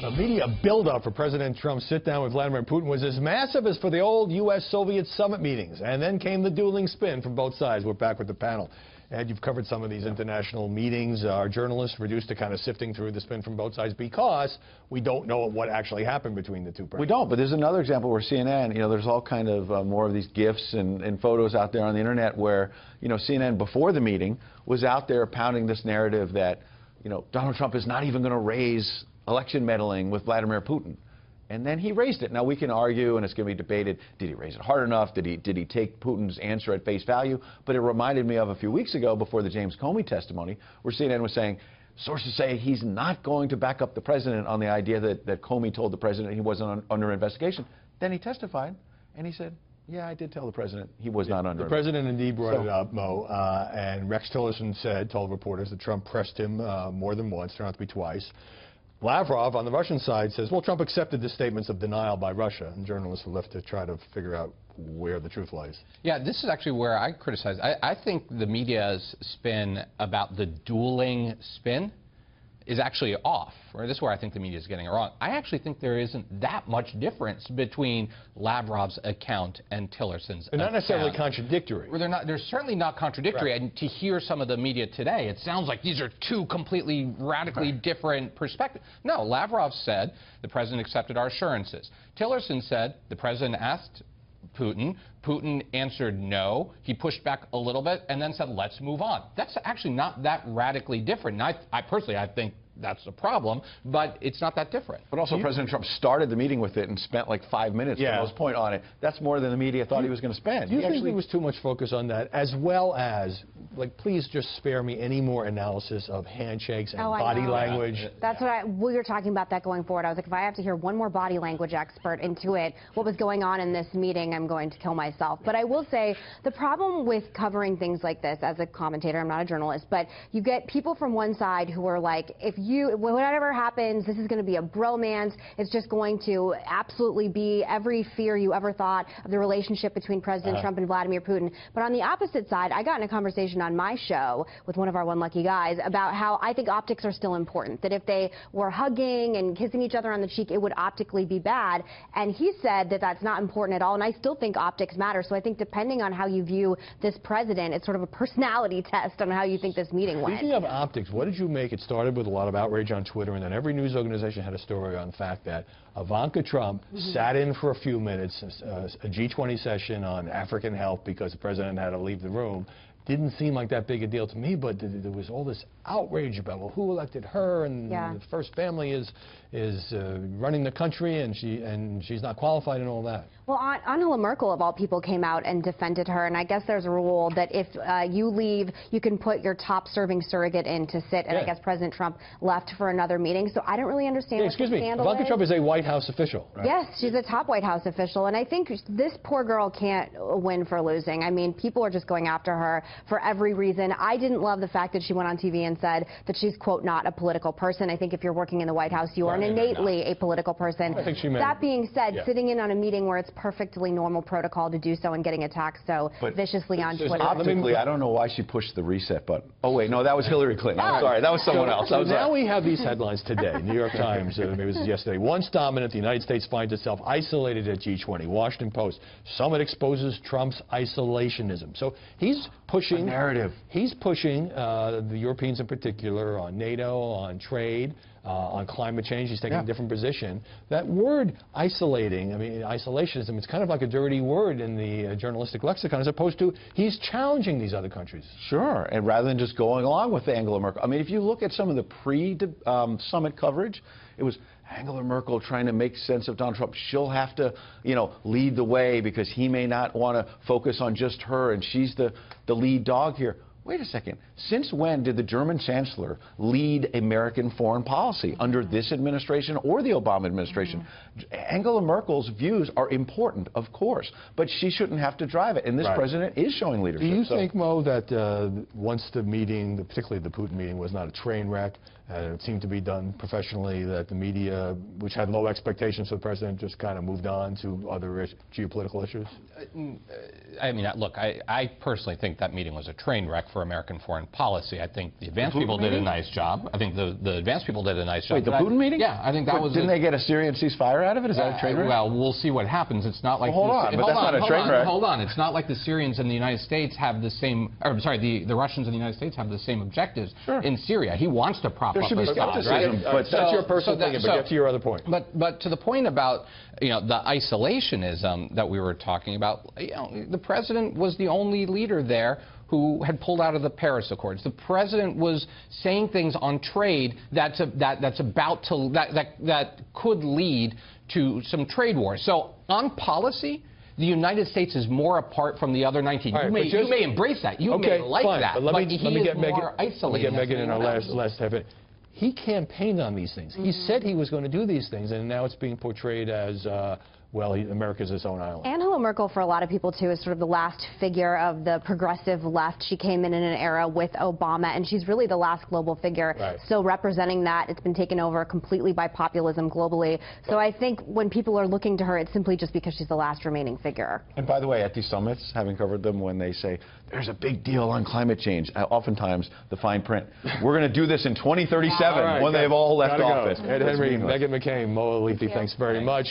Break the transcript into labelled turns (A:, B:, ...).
A: The media buildup for President Trump's sit-down with Vladimir Putin was as massive as for the old U.S.-Soviet summit meetings. And then came the dueling spin from both sides. We're back with the panel. Ed, you've covered some of these international meetings. Our journalists reduced to kind of sifting through the spin from both sides because we don't know what actually happened between the two presidents.
B: We don't, but there's another example where CNN, there's all kind of more of these GIFs and photos out there on the internet where, CNN before the meeting was out there pounding this narrative that, Donald Trump is not even going to raise election meddling with Vladimir Putin. And then he raised it. Now, we can argue, and it's going to be debated, did he raise it hard enough? Did he take Putin's answer at face value? But it reminded me of a few weeks ago before the James Comey testimony, where CNN was saying, sources say he's not going to back up the president on the idea that Comey told the president he wasn't under investigation. Then he testified, and he said, yeah, I did tell the president he was not under investigation.
A: The president indeed brought it up, Mo, and Rex Tillerson told reporters that Trump pressed him more than once, turned out to be twice. Lavrov, on the Russian side, says, well, Trump accepted the statements of denial by Russia, and journalists are left to try to figure out where the truth lies.
C: Yeah, this is actually where I criticize. I think the media's spin about the dueling spin is actually off. Or this is where I think the media is getting it wrong. I actually think there isn't that much difference between Lavrov's account and Tillerson's account.
A: They're not necessarily contradictory.
C: Well, they're certainly not contradictory.
A: Right.
C: And to hear some of the media today, it sounds like these are two completely, radically different perspectives. No, Lavrov said the president accepted our assurances. Tillerson said the president asked Putin. Putin answered no. He pushed back a little bit and then said, let's move on. That's actually not that radically different. And I personally think that's a problem, but it's not that different.
B: But also, President Trump started the meeting with it and spent like 5 minutes, for the most point, on it. That's more than the media thought he was going to spend.
A: Do you think there was too much focus on that, as well as, please just spare me any more analysis of handshakes and body language?
D: That's what we were talking about that going forward. I was like, if I have to hear one more body language expert into it, what was going on in this meeting, I'm going to kill myself. But I will say, the problem with covering things like this, as a commentator, I'm not a journalist, but you get people from one side who are like, whatever happens, this is going to be a bromance. It's just going to absolutely be every fear you ever thought of the relationship between President Trump and Vladimir Putin. But on the opposite side, I got in a conversation on my show with one of our One Lucky Guys about how I think optics are still important, that if they were hugging and kissing each other on the cheek, it would optically be bad. And he said that that's not important at all, and I still think optics matter. So I think depending on how you view this president, it's sort of a personality test on how you think this meeting went.
A: Speaking of optics, what did you make? It started with a lot of outrage on Twitter, and then every news organization had a story on the fact that Ivanka Trump sat in for a few minutes, a G20 session on African health because the president had to leave the room. Didn't seem like that big a deal to me, but there was all this outrage about, well, who elected her, and the first family is running the country, and she's not qualified and all that.
D: Well, Angela Merkel, of all people, came out and defended her, and I guess there's a rule that if you leave, you can put your top-serving surrogate in to sit, and I guess President Trump left for another meeting, so I don't really understand what the scandal is.
A: Ivanka Trump is a White House official, right?
D: Yes, she's a top White House official, and I think this poor girl can't win for losing. I mean, people are just going after her for every reason. I didn't love the fact that she went on TV and said that she's, quote, not a political person. I think if you're working in the White House, you are innately a political person.
A: I think she meant
D: that being said, sitting in on a meeting where it's perfectly normal protocol to do so and getting attacked so viciously on Twitter.
B: Optically, I don't know why she pushed the reset button. Oh, wait, no, that was Hillary Clinton. I'm sorry, that was someone else.
A: So now we have these headlines today. New York Times, maybe this is yesterday. Once dominant, the United States finds itself isolated at G20. Washington Post, summit exposes Trump's isolationism. So he's pushing
B: a narrative.
A: He's pushing the Europeans in particular on NATO, on trade, on climate change. He's taking a different position. That word isolating, I mean, isolationism, it's kind of like a dirty word in the journalistic lexicon, as opposed to he's challenging these other countries.
B: Sure, and rather than just going along with Angela Merkel. I mean, if you look at some of the pre-summit coverage, it was Angela Merkel trying to make sense of Donald Trump. She'll have to, lead the way because he may not want to focus on just her, and she's the lead dog here. Wait a second. Since when did the German chancellor lead American foreign policy? Under this administration or the Obama administration? Angela Merkel's views are important, of course, but she shouldn't have to drive it. And this president is showing leadership.
A: Do you think, Mo, that once the meeting, particularly the Putin meeting, was not a train wreck, and it seemed to be done professionally, that the media, which had low expectations for the president, just kind of moved on to other geopolitical issues?
C: I mean, look, I personally think that meeting was a train wreck for American foreign policy. I think the advanced people did a nice job. I think the advanced people did a nice job.
B: Wait, the Putin meeting?
C: Yeah, I think that was.
B: Didn't they get a Syrian ceasefire out of it? Is that a train wreck?
C: Well, we'll see what happens. It's not like.
B: Well, hold on, but that's not a train wreck.
C: Hold on, it's not like the Syrians and the United States have the same. Or, I'm sorry, the Russians and the United States have the same objectives in Syria. He wants to prop up Assad, right?
A: But that's your personal opinion. But get to your other point.
C: But to the point about the isolationism that we were talking about, the president was the only leader there who had pulled out of the Paris Accords. The president was saying things on trade that could lead to some trade wars. So on policy, the United States is more apart from the other 19.
A: Right,
C: you may embrace that. You may like that.
A: But let me get
C: more isolated.
A: Megan in our last half. He campaigned on these things. He said he was going to do these things, and now it's being portrayed as, well, America's its own island.
D: Angela Merkel, for a lot of people, too, is sort of the last figure of the progressive left. She came in an era with Obama, and she's really the last global figure still representing that. It's been taken over completely by populism globally. So I think when people are looking to her, it's simply just because she's the last remaining figure.
B: And by the way, at these summits, having covered them, when they say, there's a big deal on climate change, oftentimes the fine print, we're going to do this in 2037 when they've all left office.
A: Ed Henry, Meghan McCain, Mo Alifi, thanks very much.